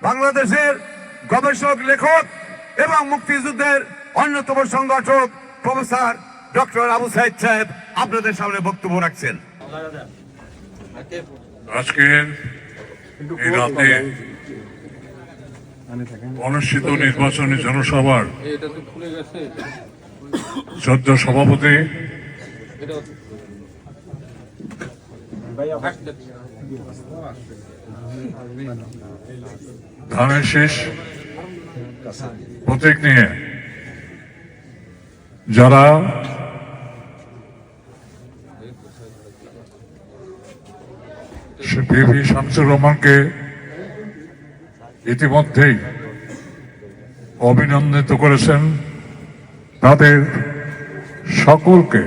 বাংলাদেশের গবেষক, লেখক এবং মুক্তিযুদ্ধের অন্যতম সংগঠক প্রফেসর ডক্টর আবু সাইদ সাহেব আপনাদের সামনে বক্তব্য রাখছেন। আজকের এই রাতে অনুষ্ঠিত নির্বাচনী জনসভার সদ্য সভাপতি ধানের শীষ প্রতীক নিয়ে যারা পিভি শামসুর রহমানকে ইতিমধ্যেই অভিনন্দিত করেছেন, তাদের সকলকে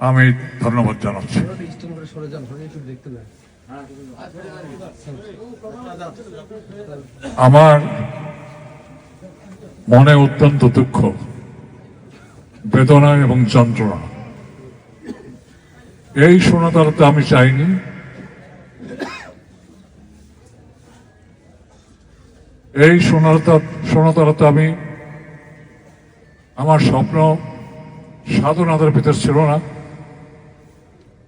আমি ধন্যবাদ জানাচ্ছি। আমার মনে অত্যন্ত দুঃখ, বেদনা এবং যন্ত্রণা। এই সোনাতারাতে আমি চাইনি, এই সোনাতারাতে আমি আমার স্বপ্ন সাধনাদের ভিতর ছিল না।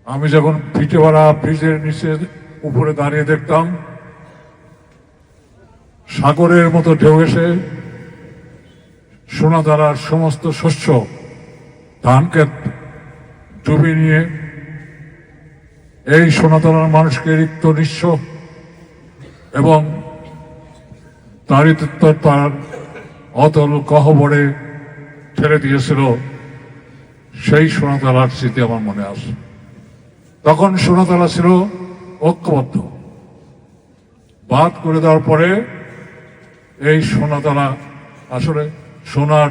আমি যখন পিঠেওয়ালা ব্রিজের নিচে উপরে দাঁড়িয়ে দেখতাম সাগরের মতো ঢেউ এসে সোনাতারার সমস্ত শস্য ধানকে ডুবিয়ে নিয়ে এই সোনাতারার মানুষকে রিক্ত নিঃস্ব এবং দারিদ্র তার অতল গহ্বরে ঠেলে দিয়েছিল, সেই সোনাতারার স্মৃতি আমার মনে আসে। তখন সোনাতারা ছিল ঐক্যবদ্ধ। বাদ করে দেওয়ার পরে এই সোনাতারা আসলে সোনার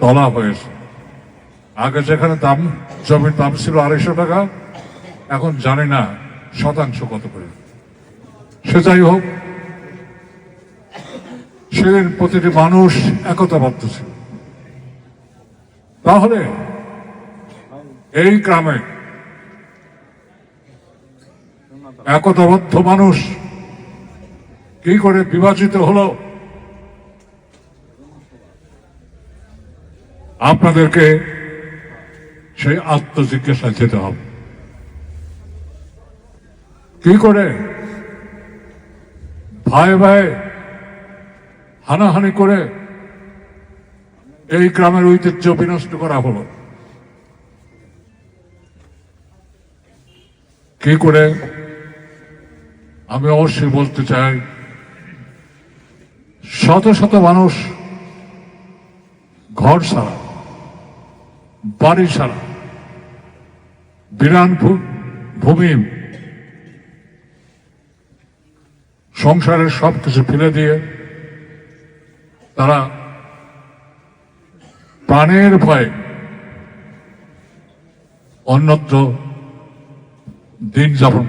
তলা হয়েছে। আগে যেখানে দাম, জমির দাম ছিল 250 টাকা, এখন জানি না শতাংশ কত করে। সে যাই হোক, সেদিন প্রতিটি মানুষ একতাবদ্ধ ছিল। তাহলে এই গ্রামে একতাবদ্ধ মানুষ কি করে বিভাজিত হলো? আপনাদেরকে সেই আত্মজিজ্ঞাসায় যেতে হবে। কি করে ভাই ভাই হানাহানি করে এই গ্রামের ঐতিহ্য বিনষ্ট করা হলো? কি করে? আমি অবশ্যই বলতে চাই, শত শত মানুষ ঘর ছাড়া, বাড়ি ছাড়া, বিরান ভূমি, সংসারের সবকিছু ফেলে দিয়ে তারা প্রাণের ভয়ে অন্যত্র দিন যাপন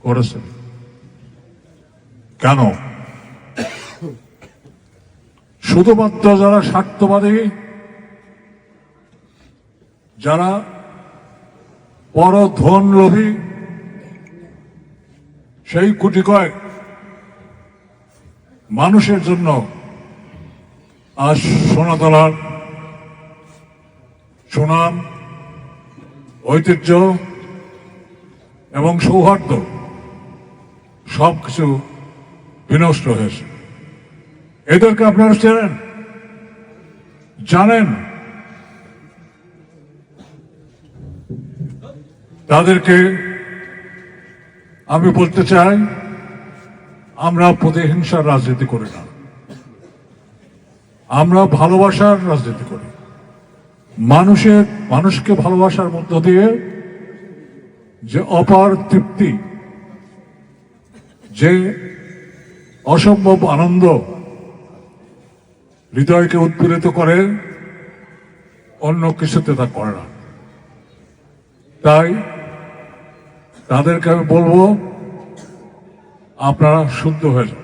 করেছে। কেন? শুধুমাত্র যারা স্বার্থবাদী, যারা বড় ধন লোভী, সেই কোটি কয়েক মানুষের জন্য আজ সোনাতলার সুনাম, ঐতিহ্য এবং সৌহার্দ্য সবকিছু বিনষ্ট হয়েছে। এদেরকে আপনারা চেনেন, জানেন। তাদেরকে আমি বলতে চাই, আমরা প্রতিহিংসার রাজনীতি করি না, আমরা ভালোবাসার রাজনীতি করি। মানুষকে ভালোবাসার মধ্য দিয়ে যে অপার তৃপ্তি, যে অসম্ভব আনন্দ হৃদয়কে উৎপীড়িত করে, অন্য কিছুতে তা করে না। তাই তাদেরকে আমি বলবো, আপনারা শুদ্ধ হয়ে যান।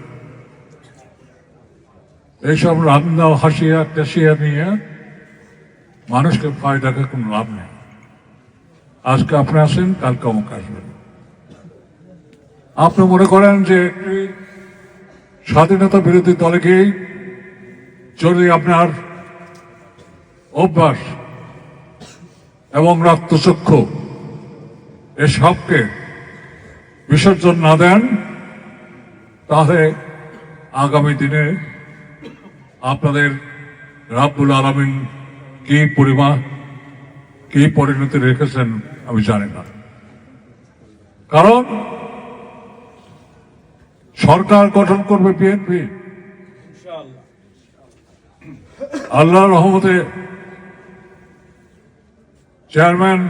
এইসব রান্না হাসিয়া টাসিয়া নিয়ে মানুষকে ভয় ডাকে কোনো লাভ নেই। আজকে আপনি আসেন, কালকে অমুক আসবেন। আপনি মনে করেন যে একটি স্বাধীনতা বিরোধী দলে গিয়েই যদি আপনার অভ্যাস এবং রক্তচক্ষু এসবকে বিসর্জন না দেন, তাহলে আগামী দিনে আপনাদের রাব্বুল আলামিন কি পরিণতি রেখেছেন আমি জানি না। কারণ সরকার গঠন করবে বিএনপি, আল্লাহর রহমতে চেয়ারম্যান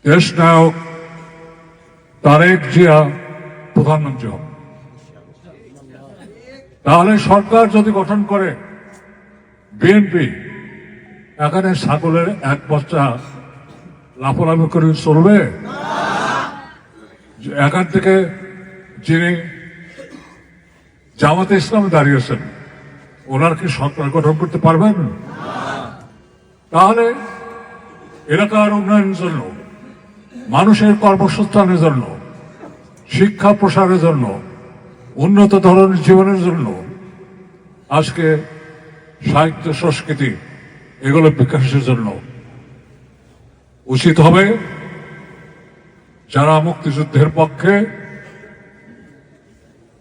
দেশ নায়ক তারেক জিয়া প্রধানমন্ত্রী হবে। তাহলে সরকার যদি গঠন করে বিএনপি, এখানে ছাগলের এক বাচ্চা লাফালাফি করে চলবে? এখান থেকে যিনি জামাতে ইসলামে দাঁড়িয়েছেন ওনার কি সরকার গঠন করতে পারবেন? তাহলে এলাকার উন্নয়নের জন্য, মানুষের কর্মসংস্থানের জন্য, শিক্ষা প্রসারের জন্য, উন্নত ধরনের জীবনের জন্য, আজকে সাহিত্য সংস্কৃতি এগুলো বিকাশের জন্য উচিত হবে যারা মুক্তিযুদ্ধের পক্ষে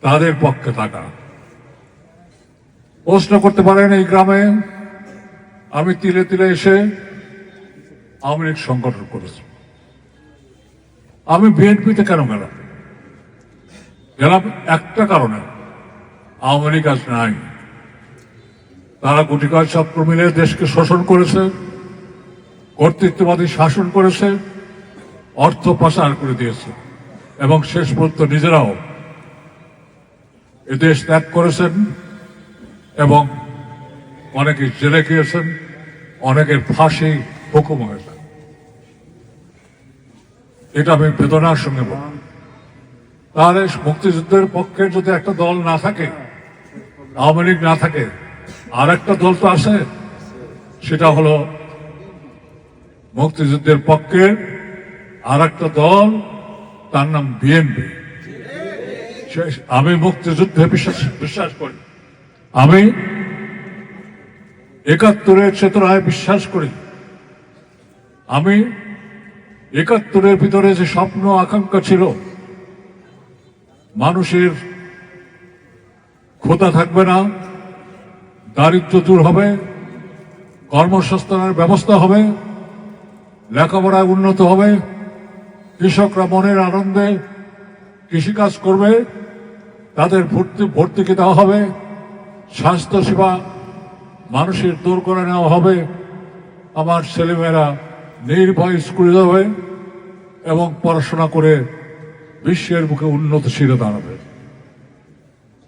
তাদের পক্ষে থাকা। প্রশ্ন করতে পারেন এই গ্রামে আমি তিলে তিলে এসে আওয়ামী লীগ সংগঠন করেছি, আমি বিএনপিতে কেন গেলাম? গেলাম একটা কারণে, আওয়ামী লীগ আজ নাই। তারা গুটিকার চক্র মিলে দেশকে শোষণ করেছে, কর্তৃত্ববাদী শাসন করেছে, অর্থ পাচার করে দিয়েছে এবং শেষ পর্যন্ত নিজেরাও এ দেশ ত্যাগ করেছেন এবং অনেকে জেলে গিয়েছেন, অনেকের ফাঁসি হুকুম হয়েছে। এটা আমি বেদনার সঙ্গে বলি। তাহলে মুক্তিযুদ্ধের পক্ষে যদি একটা দল না থাকে, আওয়ামী লীগ না থাকে, আর একটা দল তো আছে, সেটা হলো মুক্তিযুদ্ধের পক্ষে আর একটা দল, তার নাম বিএনপি। আমি মুক্তিযুদ্ধে বিশ্বাস করি, আমি ৭১-এর চেতনায় বিশ্বাস করি, আমি ৭১-এর ভিতরে যে স্বপ্ন আকাঙ্ক্ষা ছিল মানুষের ক্ষুধা থাকবে না, দারিদ্র্য দূর হবে, কর্মসংস্থানের ব্যবস্থা হবে, লেখাপড়ায় উন্নত হবে, কৃষকরা মনের আনন্দে কৃষিকাজ করবে, তাদের ভর্তুকি দেওয়া হবে, স্বাস্থ্যসেবা মানুষের দূর করে নেওয়া হবে, আমার ছেলেমেয়েরা নির্ভয় স্কুলে যাবে এবং পড়াশোনা করে বিশ্বের বুকে উন্নতশীলে দাঁড়াবে।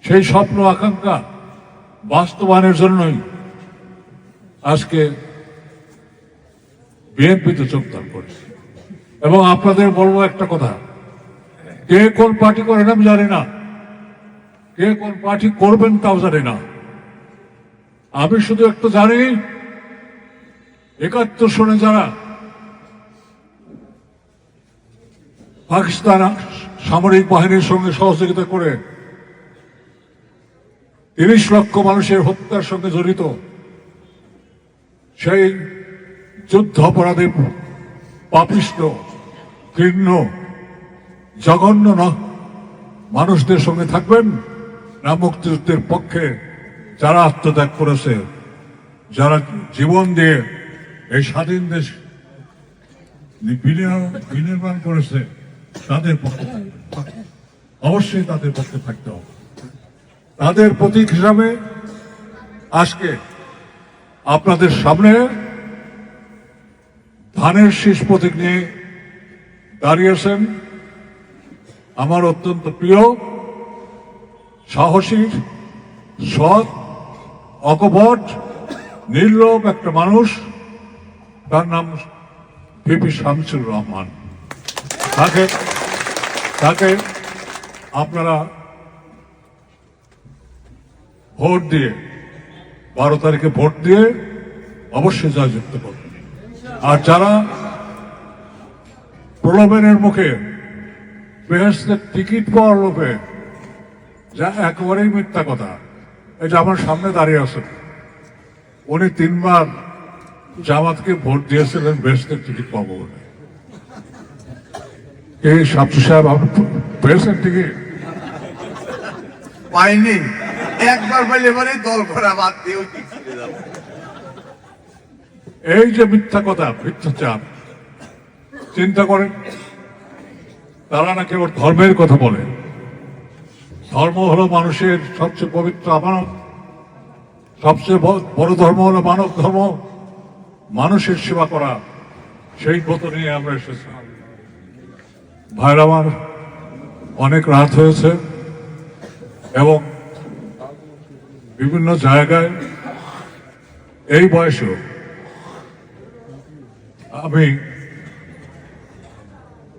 সেই স্বপ্ন আকাঙ্ক্ষা বাস্তবায়নের জন্যই আজকে বিএনপিতে যোগদান করেছি। এবং আপনাদের বলবো একটা কথা, কে কোন পার্টি করেন আমি জানি না, কে কোন পার্টি করবেন তাও জানি না। আমি শুধু একটু জানি ৭১ সনে যারা পাকিস্তান সামরিক বাহিনীর সঙ্গে সহযোগিতা করে ৩০ লক্ষ মানুষের হত্যার সঙ্গে জড়িত, সেই যুদ্ধ অপরাধী পাপিষ্ঠ ঘৃণ্য জঘন্য মানুষদের সঙ্গে থাকবেন না মুক্তিযুদ্ধের পক্ষে যারা আত্মত্যাগ করেছে, যারা জীবন দিয়ে এই স্বাধীন দেশ বিনির্মাণ করেছে তাদের পক্ষে থাকবেন? অবশ্যই তাদের পক্ষে থাকতে হবে। তাদের প্রতীক হিসাবে আজকে আপনাদের সামনে ধানের শীষ প্রতীক নিয়ে দাঁড়িয়েছেন আমার অত্যন্ত প্রিয়, সাহসী, সৎ, অকপট, নির্লোভ একটা মানুষ, তার নাম ভিপি শামসুর রহমান। তাকে আপনারা ভোট দিয়ে 12 তারিখে ভোট দিয়ে অবশ্যই জয়যুক্ত করবেন। আর যারা প্রলোভনের মুখে বেহেশতের টিকিট পাওয়ার লোভে, যা একেবারেই মিথ্যা কথা। এটা আমার সামনে দাঁড়িয়ে আছে, উনি 3 বার জামাতকে ভোট দিয়েছিলেন বেহেশতের টিকিট পাবো বলে। এই শামসু সাহেব, আপনি পেয়েছেন টিকিট? পাইনি, একবার পাইলে এবারে দল করা বাদ দিয়ে ওই টিকিটে যাবো। এই যে মিথ্যা কথা, মিথ্যাচার, চিন্তা করেন, তারা নাকি ওর ধর্মের কথা বলে। ধর্ম হলো মানুষের সবচেয়ে পবিত্র আমানত, সবচেয়ে বড় ধর্ম হলো মানব ধর্ম, মানুষের সেবা করা। সেই ব্রত নিয়ে আমরা এসেছি। ভাইরা আমার, অনেক রাত হয়েছে এবং বিভিন্ন জায়গায় এই বয়সেও আমি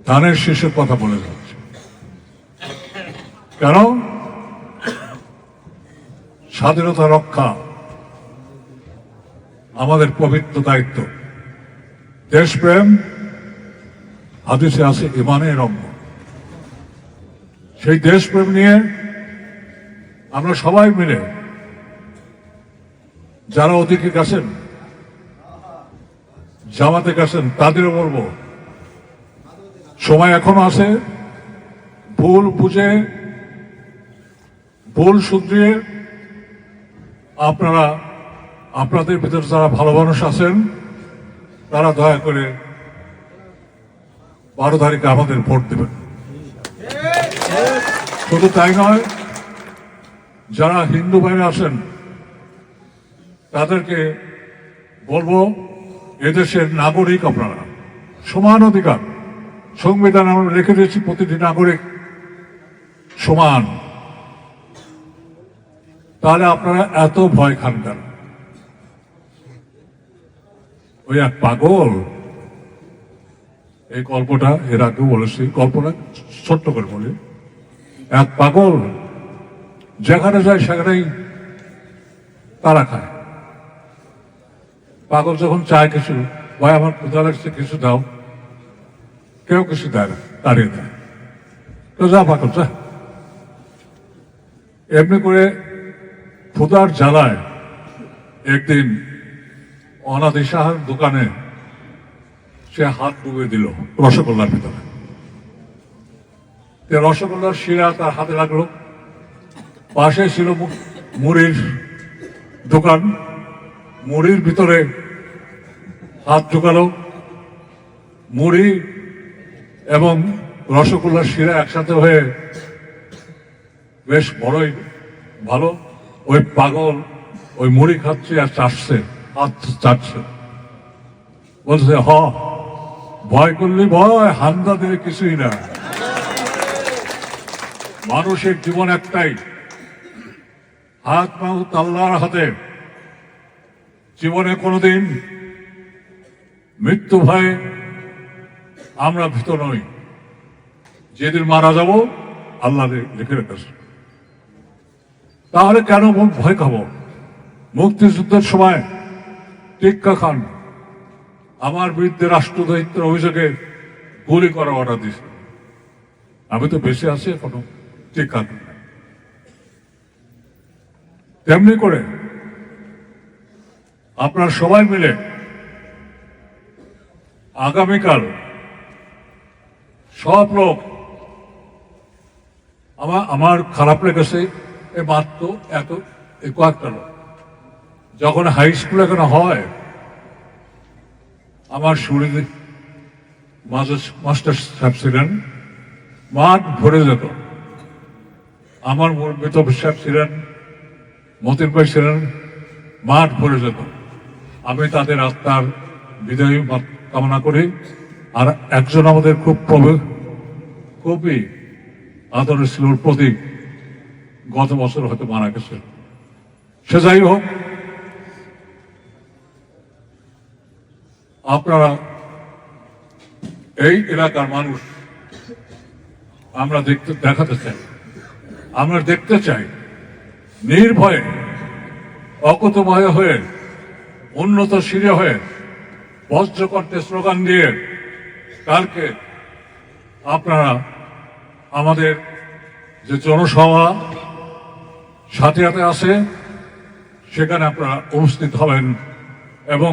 ধানের শীষের কথা বলে যাচ্ছি। কেন? স্বাধীনতা রক্ষা আমাদের পবিত্র দায়িত্ব। দেশপ্রেম হাদিসে আছে ইমানের অঙ্গ। সেই দেশপ্রেম নিয়ে আমরা সবাই মিলে, যারা ওদিকে গেছেন, জামাতে গেছেন, তাদেরও বলবো সময় এখনো আছে। ভুল বুঝে, ভুল শুধরিয়ে আপনারা, আপনাদের ভিতরে যারা ভালো মানুষ আছেন, তারা দয়া করে 12 তারিখে আমাদের ভোট দেবেন। শুধু তাই নয়, যারা হিন্দু ভাইরা আছেন তাদেরকে বলবো, এদেশের নাগরিক আপনারা, সমান অধিকার। সংবিধান আমরা রেখে দিয়েছি, প্রতিটি নাগরিক সমান। তাহলে আপনারা এত ভয় খান কেন? ওই এক পাগল, এই গল্পটা এর আগেও বলেছি, গল্পটা ছোট্ট করে বলি। এক পাগল যেখানে যায় সেখানেই তারা খায়। পাগল যখন চায় কিছু, ভাই আমার ক্ষুধা লাগছে কিছু দাও, কেউ কিছু দেয় না, দাঁড়িয়ে দেয়। তো যা পাগল যা। এমনি করে ক্ষুধার জ্বালায় একদিন অনাদি সাহার দোকানে সে হাত ডুবে দিল রসগোল্লার ভিতরে। রসগোল্লার শিরা তার হাতে লাগলো। পাশে ছিল মুড়ির দোকান, মুড়ির ভিতরে হাত ঢুকালো। মুড়ি এবং রসগোল্লার শিরা একসাথে হয়ে বেশ বড়ই ভালো। ওই পাগল ওই মুড়ি খাচ্ছে আর চাটছে, হাত চাটছে, বলছে ভয় করলি ভয়, হান্দা দিয়ে কিছুই না। মানুষের জীবন একটাই, হাত মাহুত আল্লাহর হাতে। জীবনে কোনোদিন মৃত্যু ভয়ে আমরা ভীত নই। যেদিন মারা যাব আল্লাহ লিখে রেখেছে। তাহলে কেন ভয় খাবো? মুক্তিযুদ্ধের সময় টিক্কা খান আমার বিরুদ্ধে রাষ্ট্রদ্রোহিতার অভিযোগে গুলি করা অর্ডার দিয়েছে। আমি তো বেঁচে আছি এখনো, টিক্কা খান। তেমনি করে আপনারা সবাই মিলে আগামীকাল সব লোক, আমার খারাপ লেগেছে এ মাত্র এত কয়েকটা লোক। যখন হাই স্কুলে এখানে হয়, আমার সুরে মাস্টার সাহেব ছিলেন, মাঠ ভরে যেত। আমার মৃত সাহেব ছিলেন, মতিন ভাই ছিলেন, মাঠ ভরে যেত। আমি তাদের আত্মার বিদায় কামনা করি। আর একজন আমাদের খুবই আদরের ছিল প্রতীক, গত বছর হয়তো মারা গেছে। সে যাই হোক, আপনারা এই এলাকার মানুষ, আমরা দেখাতে চাই, আমরা দেখতে চাই নির্ভয়ে, অকুতভয় হয়ে, উন্নত শিরে হয়ে, বজ্র করতে স্লোগান দিয়ে কালকে আপনারা আমাদের যে জনসভা সাথিয়াতে আছে সেখানে আপনারা উপস্থিত হবেন এবং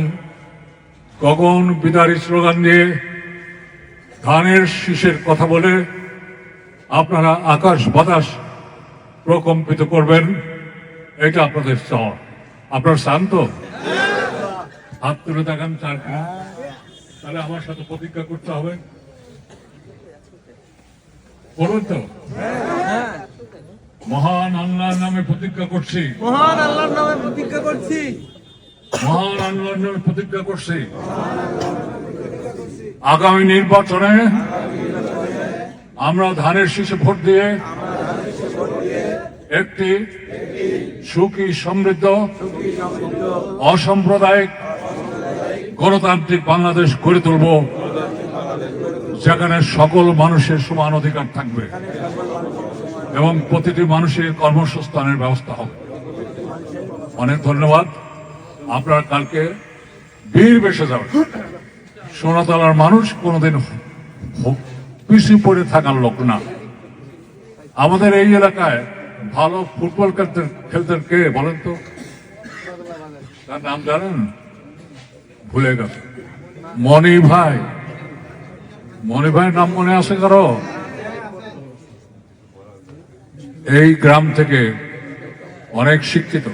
গগন বিদারী স্লোগান দিয়ে ধানের শীষের কথা বলে আপনারা আকাশ বাতাস প্রকম্পিত করবেন, এটা আপনাদের চাওয়া। আপনার চান তো? হাত তুলে দেখান চান কিনা? তাহলে আমার সাথে প্রতিজ্ঞা করতে হবে, বলুন তো। মহান আল্লাহর নামে প্রতিজ্ঞা করছি, মহান আল্লাহর নামে প্রতিজ্ঞা করছি, মহান আল্লাহর নামে প্রতিজ্ঞা করছি, আগামী নির্বাচনে আমরা ধানের শীষে ভোট দিয়ে একটি সুখী সমৃদ্ধ অসাম্প্রদায়িক গণতান্ত্রিক বাংলাদেশ গড়ে তুলব, যেখানে সকল মানুষের সমান অধিকার থাকবে এবং প্রতিটি মানুষের কর্মসংস্থানের ব্যবস্থা হবে। অনেক ধন্যবাদ। আপনারা কালকে বীর বেশে যাবেন। সোনাতলার মানুষ কোনোদিন পিছিয়ে পড়ে থাকার লোক না। আমাদের এই এলাকায় ভালো ফুটবল খেলতেন কে বলেন তো? তার নাম জানেন? ভুলে গেছে। মনি ভাই, মনি ভাইয়ের নাম মনে আছে কারো? এই গ্রাম থেকে অনেক শিক্ষিত,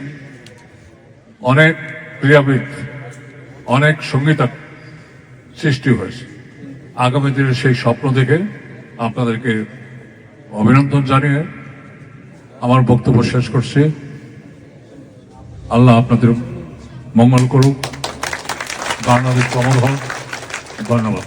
অনেক ক্রীড়াবিদ, অনেক সঙ্গীতজ্ঞ সৃষ্টি হয়েছে। আগামী দিনে সেই স্বপ্ন দেখে আপনাদেরকে অভিনন্দন জানিয়ে আমার বক্তব্য শেষ করছি। আল্লাহ আপনাদের মঙ্গল করুক, বাংলাদেশ অমর হোক। ধন্যবাদ।